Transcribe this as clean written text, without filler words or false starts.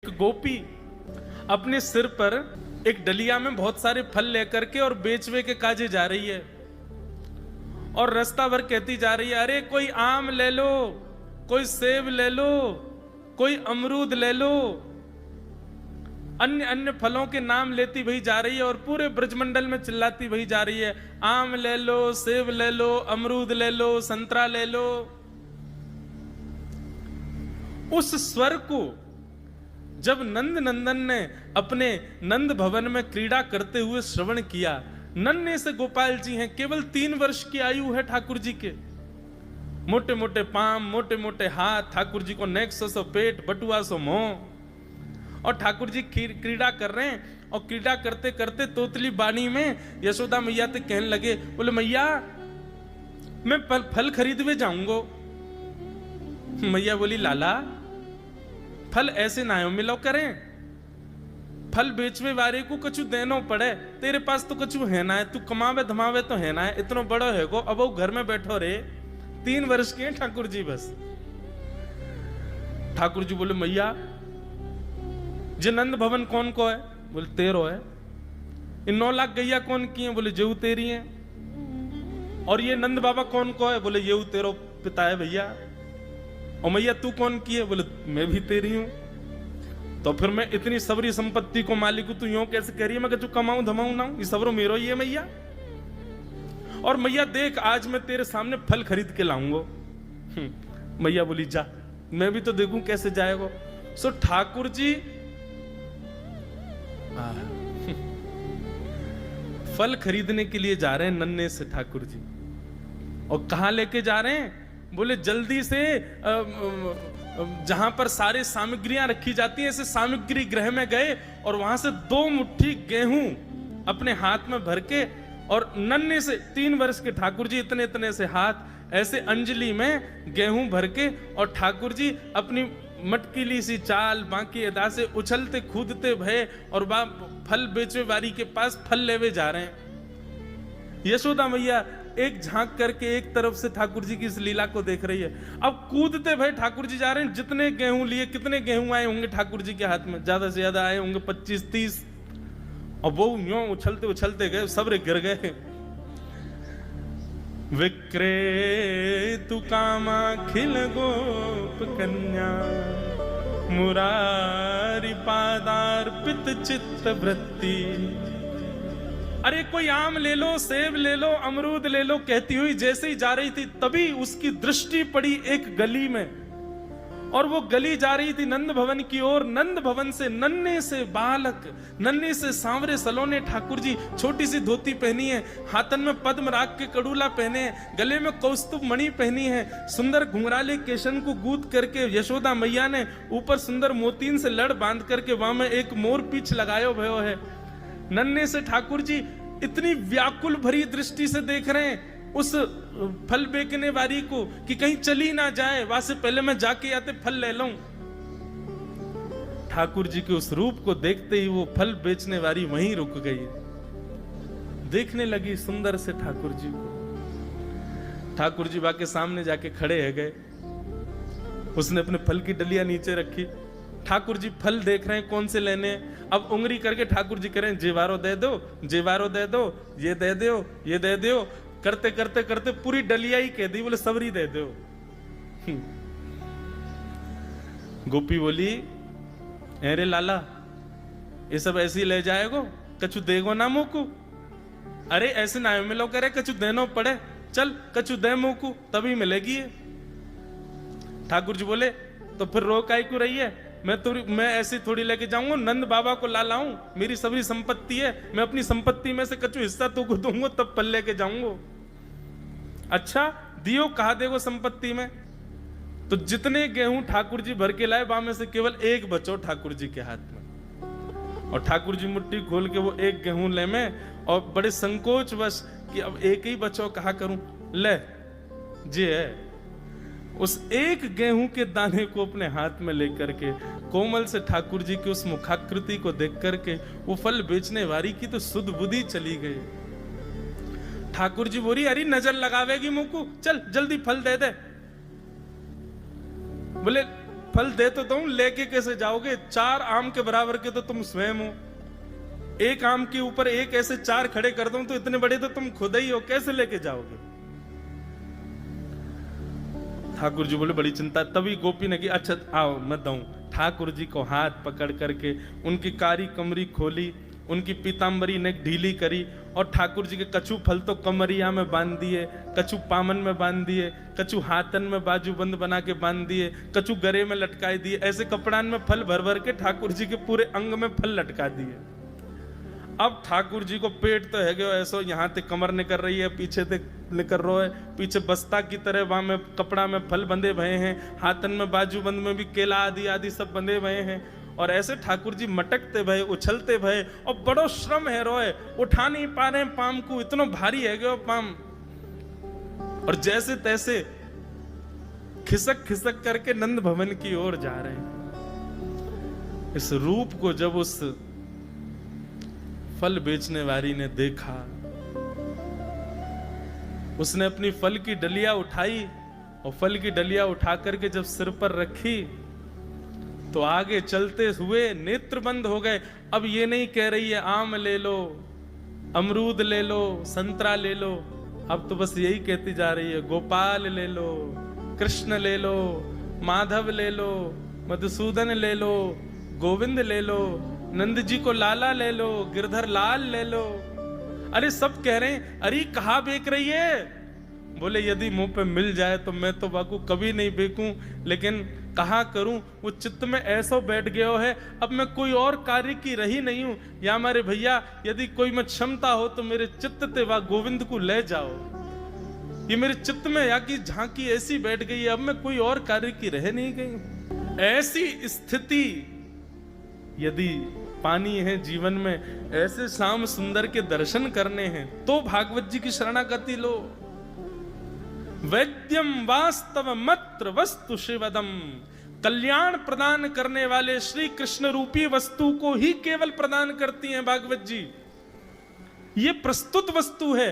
एक गोपी अपने सिर पर एक डलिया में बहुत सारे फल लेकर के और बेचवे के काजे जा रही है, और रास्ता भर कहती जा रही है, अरे कोई आम ले लो, कोई सेब ले लो, कोई अमरूद ले लो। अन्य अन्य फलों के नाम लेती वही जा रही है और पूरे ब्रजमंडल में चिल्लाती वही जा रही है, आम ले लो, सेब ले लो, अमरूद ले लो, संतरा ले लो। उस स्वर को जब नंद नंदन ने अपने नंद भवन में क्रीड़ा करते हुए श्रवण किया, नन्हे से गोपाल जी हैं, केवल 3 वर्ष की आयु है ठाकुर जी के, मोटे मोटे पांव, मोटे मोटे हाथ, ठाकुर जी को नेक सो पेट, बटुआ सो मुंह, और ठाकुर जी क्रीड़ा कर रहे हैं। और क्रीड़ा करते करते तोतली बानी में यशोदा मैया तक कहने लगे, बोले मैया मैं फल खरीदवे जाऊंगा। मैया बोली, लाला फल ऐसे ना हो मिलो करें, फल बेचवे वाले को कछु देनो पड़े, तेरे पास तो कछु है ना है, तू कमावे धमावे तो है ना है, इतना बड़ो है गो, अब वो घर में बैठो रे, 3 वर्ष के हैं ठाकुर जी बस। ठाकुर जी बोले, मैया जे नंद भवन कौन को है? बोले 13 है। इन 9 लाख गैया कौन की है? बोले जेऊ तेरी है। और ये नंद बाबा कौन को है? बोले ये तेरो पिता है भैया। और मैया तू कौन की है? बोले मैं भी तेरी हूं। तो फिर मैं इतनी सबरी संपत्ति को मालिक हूं, तू यूं कैसे कह रही है? मैं कहूं कमाऊं धमाऊं ना, ये सबरो मेरो ही है मैया। और मैया देख आज मैं तेरे सामने फल खरीद के लाऊंगा। मैया बोली जा, मैं भी तो देखूं कैसे जाएगा। सो ठाकुर जी फल खरीदने के लिए जा रहे हैं नन्हे से ठाकुर जी। और कहां लेके जा रहे हैं? बोले जल्दी से जहां पर सारे सामग्रियां रखी जाती हैं, ऐसे सामग्री गृह में गए और वहां से 2 मुट्ठी गेहूं अपने हाथ में भर के, और नन्हे से 3 वर्ष के ठाकुर जी इतने इतने से हाथ ऐसे अंजलि में गेहूं भर के, और ठाकुर जी अपनी मटकीली सी चाल बाकी अदा से उछलते कूदते भय और फल बेचवे वाली के पास फल लेवे जा रहे हैं। यशोदा मैया एक झांक करके एक तरफ से ठाकुर जी की इस लीला को देख रही है। अब कूदते भय ठाकुर जी जा रहे हैं। जितने गेहूं लिए, कितने गेहूं आए होंगे ठाकुर जी के हाथ में? ज्यादा से ज्यादा आए होंगे 25-30। और वो यूं उछलते उछलते गए, सब गिर गए। विक्रेतु कामा खिल गोप कन्या, मुरारी पादार्पित चित्त वृत्ति। अरे कोई आम ले लो, सेब ले लो, अमरूद ले लो, कहती हुई जैसे ही जा रही थी तभी उसकी दृष्टि पड़ी एक गली में, और वो गली जा रही थी नंद भवन की ओर। नंद भवन से नन्हे से बालक, नन्हे से सांवरे सलोने ठाकुर जी, छोटी सी धोती पहनी है, हाथन में पद्म राग के कड़ूला पहने हैं, गले में कौस्तुभ मणि पहनी है, सुंदर घुंघराले केशन को गूंथ करके यशोदा मैया ने ऊपर सुंदर मोतीन से लड़ बांध करके वहां में एक मोर पीछ लगायो भयो है। नन्हे से ठाकुर जी इतनी व्याकुल भरी दृष्टि से देख रहे हैं उस फल बेचने वाली को कि कहीं चली ना जाए, वहां से पहले मैं जाके आते फल ले लूं। ठाकुर जी के उस रूप को देखते ही वो फल बेचने वाली वहीं रुक गई, देखने लगी सुंदर से ठाकुर जी को। ठाकुर जी बाके सामने जाके खड़े है गए। उसने अपने फल की डलिया नीचे रखी। ठाकुर जी फल देख रहे हैं कौन से लेने। अब उंगली करके ठाकुर जी कह रहे हैं जेवारो दे दो, जेवारो दे दो, ये दे दो, ये दे दो। करते करते करते पूरी डलिया ही कह दी। बोले सबरी दे दो। गोपी बोली, अरे लाला ये सब ऐसे ही ले जाएगो, कछु देगो ना मुकू? अरे ऐसे ना मिलो करे, कछु देनो पड़े, चल कछु दे मुकू तभी मिलेगी ये। ठाकुर जी बोले तो फिर रो काई क्यों रही है? मैं ऐसे थोड़ी लेके जाऊंगा, नंद बाबा को ला लाऊं, मेरी सभी संपत्ति है, मैं अपनी संपत्ति में से कछु हिस्सा तो को दूंगा तब पल लेके जाऊंगा। अच्छा दियो, कहा देगो संपत्ति में? तो जितने गेहूं ठाकुर जी भर के लाए वहां में से केवल एक बचो ठाकुर जी के हाथ में। और ठाकुर जी मुट्ठी खोल के वो एक गेहूं ले में, और बड़े संकोच वश कि अब एक ही बचो, कहा करूं, ले जे है। उस एक गेहूं के दाने को अपने हाथ में लेकर के कोमल से ठाकुर जी की उस मुखाकृति को देख करके वो फल बेचने वाली की तो सुध बुद्धि चली गई। ठाकुर जी बोली, अरे नजर लगावेगी मुंह को, चल जल्दी फल दे दे। बोले फल दे तो दूं, लेके कैसे जाओगे? 4 आम के बराबर के तो तुम स्वयं हो। एक आम के ऊपर एक ऐसे 4 खड़े कर दूं तो इतने बड़े तो तुम खुद ही हो, कैसे लेके जाओगे? ठाकुर जी बोले बड़ी चिंता। तभी गोपी ने की अच्छा आओ मैं दूं। ठाकुर जी को हाथ पकड़ करके उनकी कारी कमरी खोली, उनकी पीतांबरी ने ढीली करी और ठाकुर जी के कछु फल तो कमरिया में बांध दिए, कछु पामन में बांध दिए, कछु हाथन में बाजूबंद बना के बांध दिए, कछु गरे में लटकाए दिए। ऐसे कपड़ान में फल भर भर के ठाकुर जी के पूरे अंग में फल लटका दिए। अब ठाकुर जी को पेट तो है गयो ऐसो, यहाँ ते कमर निकल रही है, पीछे ते निकल रहा है, पीछे बस्ता की तरह वहां में कपड़ा में फल बंधे भये हैं, हाथन में बाजूबंद में भी केला आदि आदि सब बंधे भये हैं। और ऐसे ठाकुर जी मटकते भये, उछलते भये और बड़ो श्रम है रोए, उठा नहीं पा रहे पाम को, इतना भारी है गयो पाम। और जैसे तैसे खिसक खिसक करके नंद भवन की ओर जा रहे हैं। इस रूप को जब उस फल बेचने वाली ने देखा, उसने अपनी फल की डलिया उठाई और फल की डलिया उठा करके जब सिर पर रखी तो आगे चलते हुए नेत्र बंद हो गए। अब ये नहीं कह रही है आम ले लो, अमरूद ले लो, संतरा ले लो, अब तो बस यही कहती जा रही है गोपाल ले लो, कृष्ण ले लो, माधव ले लो, मधुसूदन ले लो, गोविंद ले लो, नंद जी को लाला ले लो, गिरधर लाल ले लो। अरे सब कह रहे हैं अरे कहाँ बेच रही है? बोले यदि मुंह पे मिल जाए तो मैं तो बाकू कभी नहीं बेचूं, लेकिन कहा करूं, वो चित्त में ऐसा बैठ गया है, अब मैं कोई और कार्य की रही नहीं हूं। या हमारे भैया यदि कोई में क्षमता हो तो मेरे चित्त ते वा गोविंद को ले जाओ। ये मेरे चित्त में या की झांकी ऐसी बैठ गई है, अब मैं कोई और कार्य की रह नहीं गई। ऐसी स्थिति यदि पानी है जीवन में, ऐसे श्याम सुंदर के दर्शन करने हैं तो भागवत जी की शरणागति लो। वैद्यम वास्तव मत्र वस्तु शिवदम, कल्याण प्रदान करने वाले श्री कृष्ण रूपी वस्तु को ही केवल प्रदान करती हैं भागवत जी। ये प्रस्तुत वस्तु है।